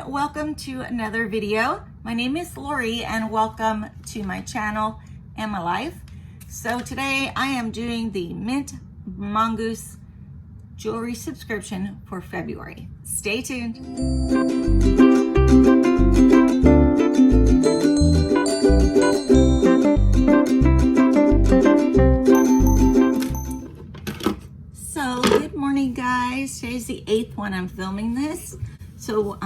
welcome to another video. My name is Lorrie and welcome to my channel and my life. So today I am doing the Mint Mongoose jewelry subscription for February. Stay tuned. So good morning guys. Today's the 8th one I'm filming this. So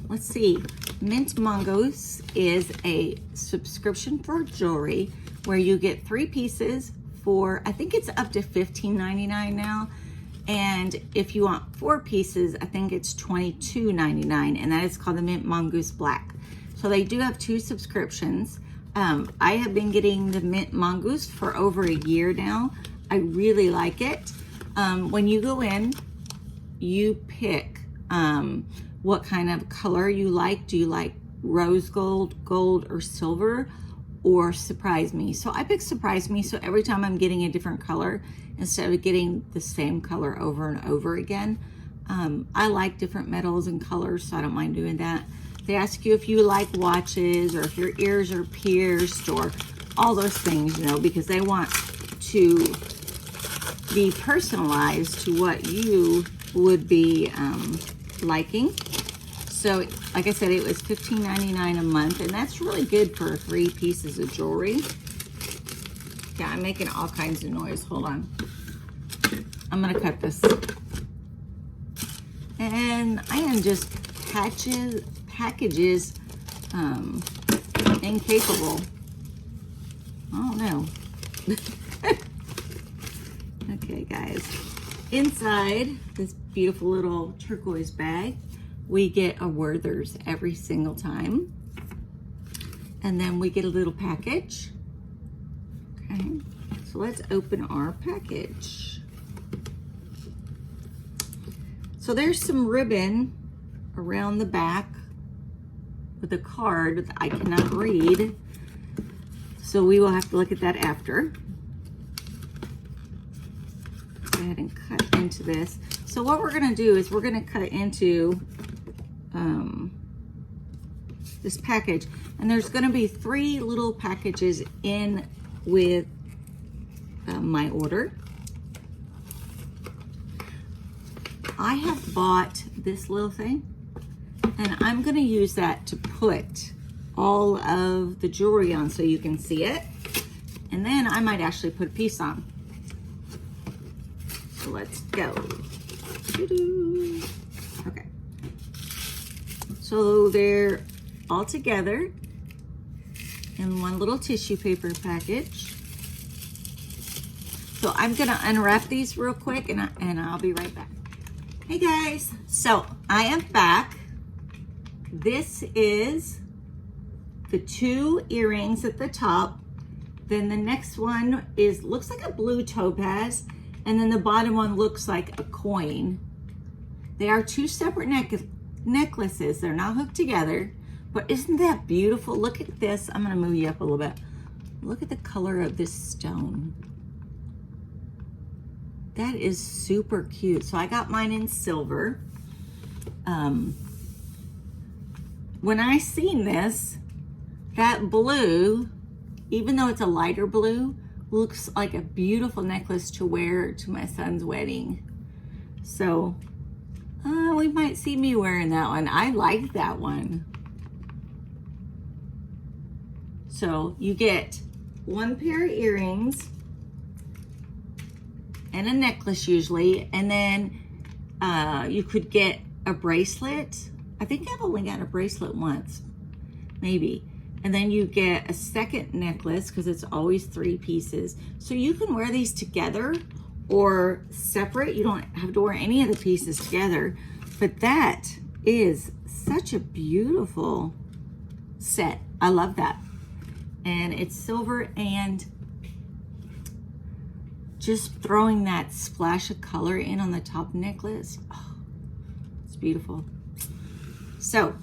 let's see, Mint Mongoose is a subscription for jewelry where you get 3 pieces for, I think it's up to $15.99 now. And if you want 4 pieces, I think it's $22.99, and that is called the Mint Mongoose Black. So they do have 2 subscriptions. I have been getting the Mint Mongoose for over a year now. I really like it. When you go in, you pick what kind of color you like. Do you like rose gold, gold, or silver, or surprise me? So I picked surprise me, so every time I'm getting a different color instead of getting the same color over and over again. I like different metals and colors, so I don't mind doing that. They ask you if you like watches or if your ears are pierced or all those things, you know, because they want to be personalized to what you would be liking. So like I said, it was $15.99 a month, and that's really good for 3 pieces of jewelry. Yeah, I'm making all kinds of noise. Hold on. I'm gonna cut this. And I am just packages incapable. Oh no. Okay guys, inside this beautiful little turquoise bag, we get a Werther's every single time. And then we get a little package. Okay, so let's open our package. So there's some ribbon around the back with a card that I cannot read. So we will have to look at that after. Go ahead and cut into this. So what we're gonna do is we're gonna cut into this package, and there's gonna be 3 little packages in with my order. I have bought this little thing, and I'm gonna use that to put all of the jewelry on so you can see it, and then I might actually put a piece on. So let's go. Okay, so they're all together in one little tissue paper package. So I'm gonna unwrap these real quick, and I'll be right back. Hey guys, so I am back. This is the 2 earrings at the top. Then the next one looks like a blue topaz, and then the bottom one looks like a coin. They are 2 separate necklaces. They're not hooked together, but isn't that beautiful? Look at this. I'm gonna move you up a little bit. Look at the color of this stone. That is super cute. So I got mine in silver. When I seen this, that blue, even though it's a lighter blue, looks like a beautiful necklace to wear to my son's wedding. So we might see me wearing that one. I like that one. So you get 1 pair of earrings and a necklace usually, and then you could get a bracelet. I think I've only got a bracelet once, maybe. And then you get a second necklace, because it's always 3 pieces. So you can wear these together or separate. You don't have to wear any of the pieces together. But that is such a beautiful set. I love that. And it's silver, and just throwing that splash of color in on the top necklace. Oh, it's beautiful. So,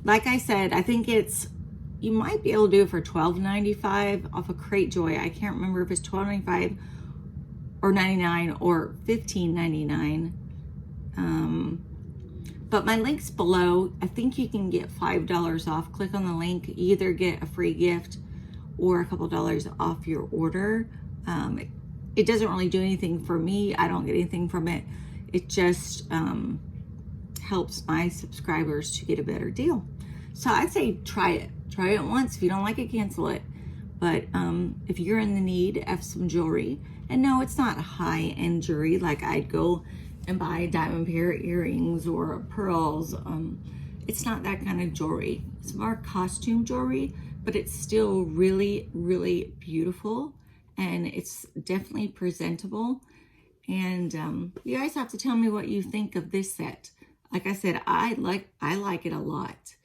like I said, I think you might be able to do it for $12.95 off of Crate Joy. I can't remember if it's $12.95 or $99 or $15.99. But my link's below. I think you can get $5 off. Click on the link. You either get a free gift or a couple dollars off your order. It doesn't really do anything for me. I don't get anything from it. It just helps my subscribers to get a better deal. So I'd say try it. Try it once. If you don't like it, cancel it. But if you're in the need of some jewelry, and no, it's not high-end jewelry, like I'd go and buy a diamond pair of earrings or pearls. It's not that kind of jewelry. It's more costume jewelry, but it's still really, really beautiful, and it's definitely presentable. And you guys have to tell me what you think of this set. Like I said, I like it a lot,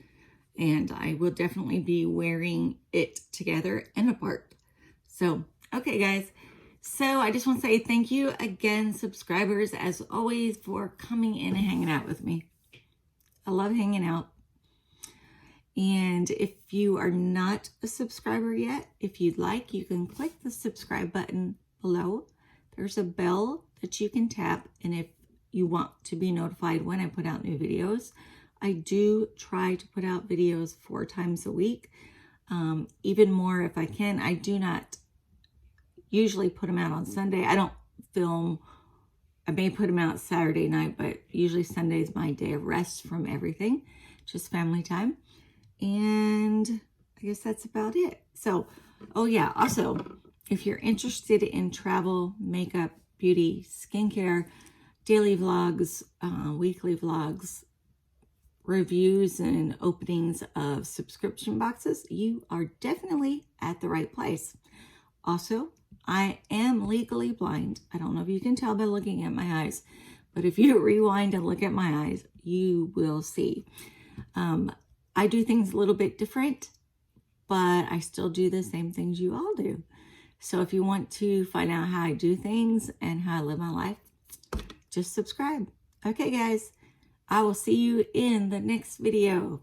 and I will definitely be wearing it together and apart. So, okay, guys. So I just want to say thank you again, subscribers, as always, for coming in and hanging out with me. I love hanging out. And if you are not a subscriber yet, if you'd like, you can click the subscribe button below. There's a bell that you can tap, and if you want to be notified when I put out new videos, I do try to put out videos 4 times a week, even more if I can. I do not usually put them out on Sunday. I don't film. I may put them out Saturday night, but usually Sunday is my day of rest from everything, just family time. And I guess that's about it. So, oh yeah, also, if you're interested in travel, makeup, beauty, skincare, daily vlogs, weekly vlogs, reviews, and openings of subscription boxes, you are definitely at the right place. Also, I am legally blind. I don't know if you can tell by looking at my eyes, but if you rewind and look at my eyes, you will see. I do things a little bit different, but I still do the same things you all do. So if you want to find out how I do things and how I live my life, just subscribe. Okay, guys, I will see you in the next video.